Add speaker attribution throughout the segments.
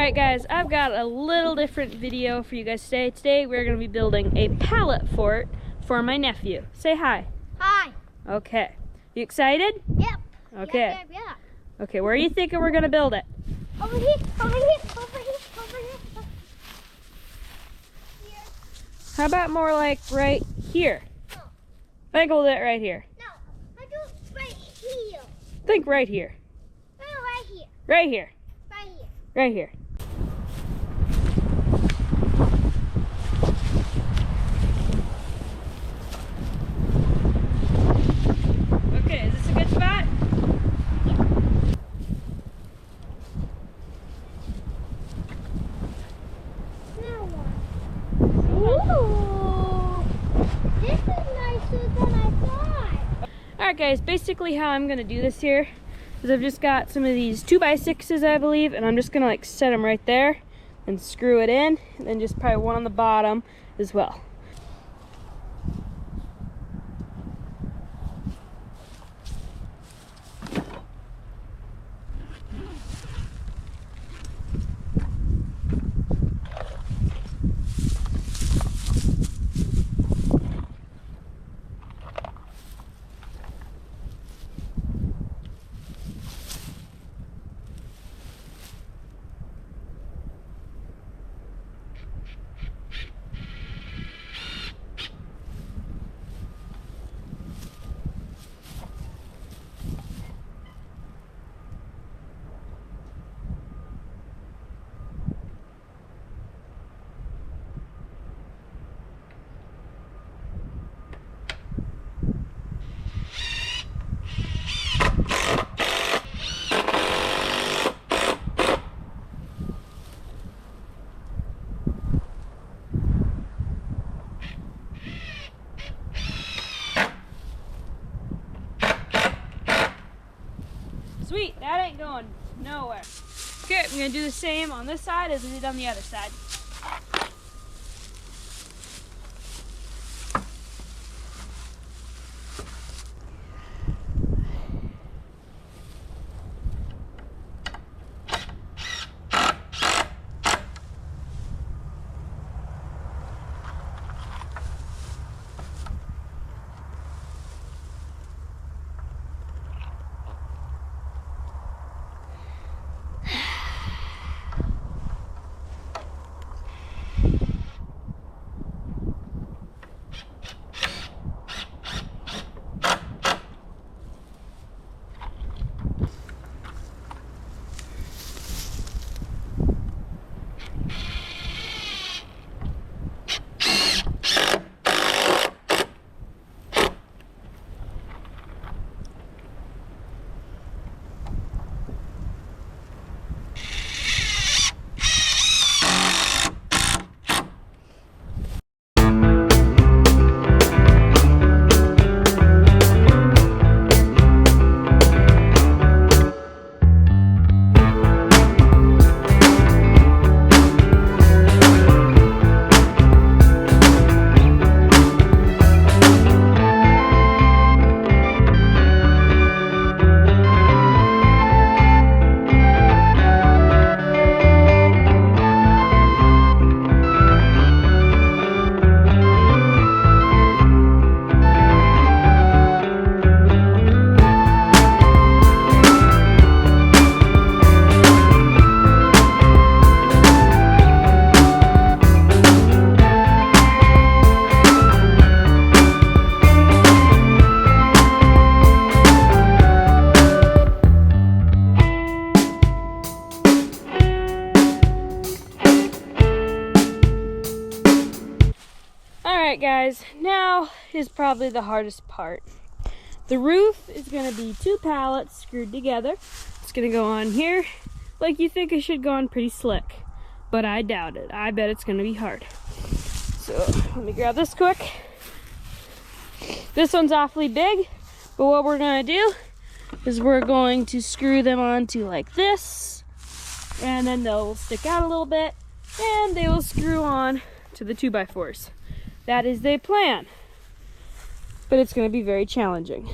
Speaker 1: Alright guys, I've got a little different video for you guys today. Today we're going to be building a pallet fort for my nephew. Say hi.
Speaker 2: Hi.
Speaker 1: Okay. You excited?
Speaker 2: Yep.
Speaker 1: Okay.
Speaker 2: Yeah.
Speaker 1: Okay, where are you thinking we're going to build it?
Speaker 2: Over here, over here, over here, over here. Here.
Speaker 1: How about more like right here?
Speaker 2: No.
Speaker 1: I think we'll do it right here.
Speaker 2: No. I do right here.
Speaker 1: Think right here.
Speaker 2: No, right here.
Speaker 1: Right here.
Speaker 2: Right here.
Speaker 1: Right here. Okay, is this a good spot?
Speaker 2: Now what? Ooh. This is nicer than I thought.
Speaker 1: Alright guys, basically how I'm going to do this here is I've just got some of these 2x6s, I believe, and I'm just going to like set them right there and screw it in, and then just probably one on the bottom as well. Sweet, that ain't going nowhere. Okay, I'm gonna do the same on this side as I did on the other side. Alright guys, now is probably the hardest part. The roof is going to be 2 pallets screwed together. It's going to go on here like you think it should go on pretty slick, but I doubt it. I bet it's going to be hard. So let me grab this quick. This one's awfully big, but what we're going to do is we're going to screw them onto like this, and then they'll stick out a little bit, and they will screw on to the 2x4s. That is the plan, but it's going to be very challenging.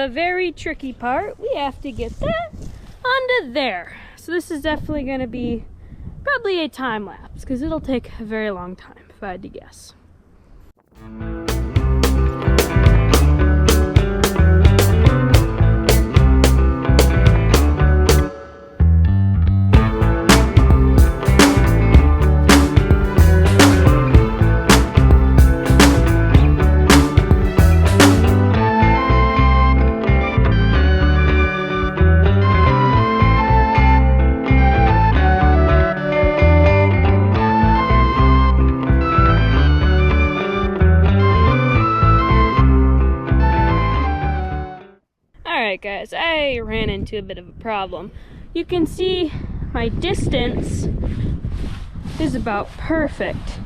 Speaker 1: the very tricky part. We have to get that onto there. So this is definitely going to be probably a time lapse because it'll take a very long time if I had to guess. Alright guys, I ran into a bit of a problem. You can see my distance is about perfect,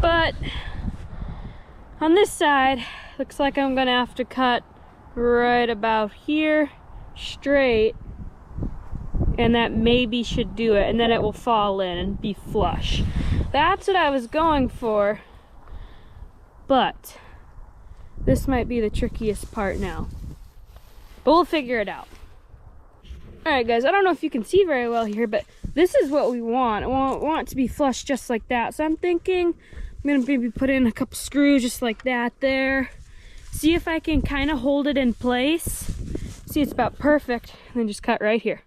Speaker 1: but on this side, looks like I'm gonna have to cut right about here, straight, and that maybe should do it, and then it will fall in and be flush. That's what I was going for, but this might be the trickiest part now. But we'll figure it out. Alright guys, I don't know if you can see very well here, but this is what we want. I want it to be flush just like that. So I'm thinking I'm going to maybe put in a couple screws just like that there. See if I can kind of hold it in place. See, it's about perfect. And then just cut right here.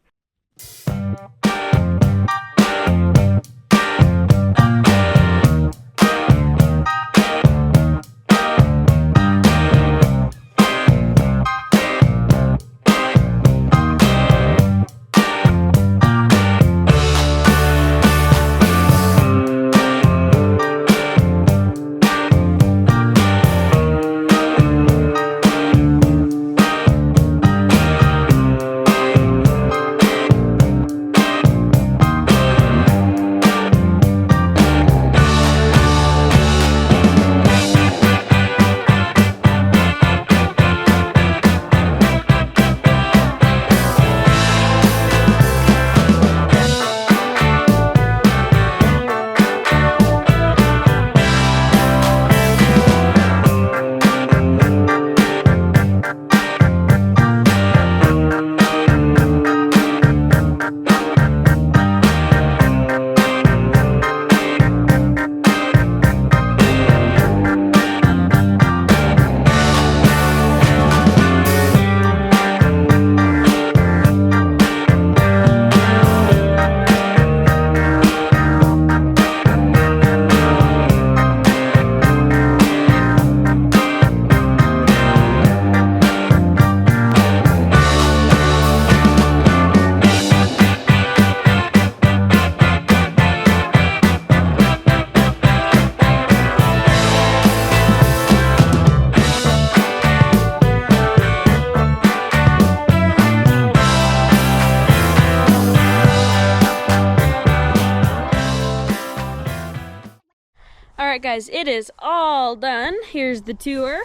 Speaker 1: Alright guys, it is all done. Here's the tour.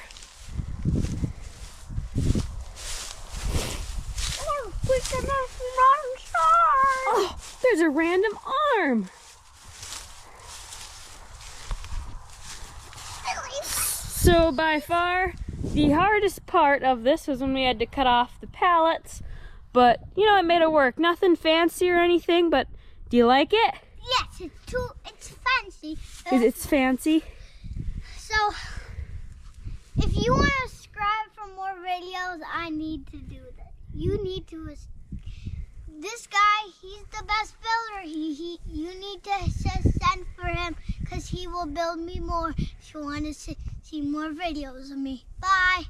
Speaker 1: Oh, there's a random arm. So by far, the hardest part of this was when we had to cut off the pallets. But, you know, it made it work. Nothing fancy or anything, but do you like it?
Speaker 2: Yes, it's fancy.
Speaker 1: It's fancy.
Speaker 2: So, if you want to subscribe for more videos, I need to do that. You need to. This guy, he's the best builder. You need to send for him because he will build me more. If you want to see more videos of me. Bye.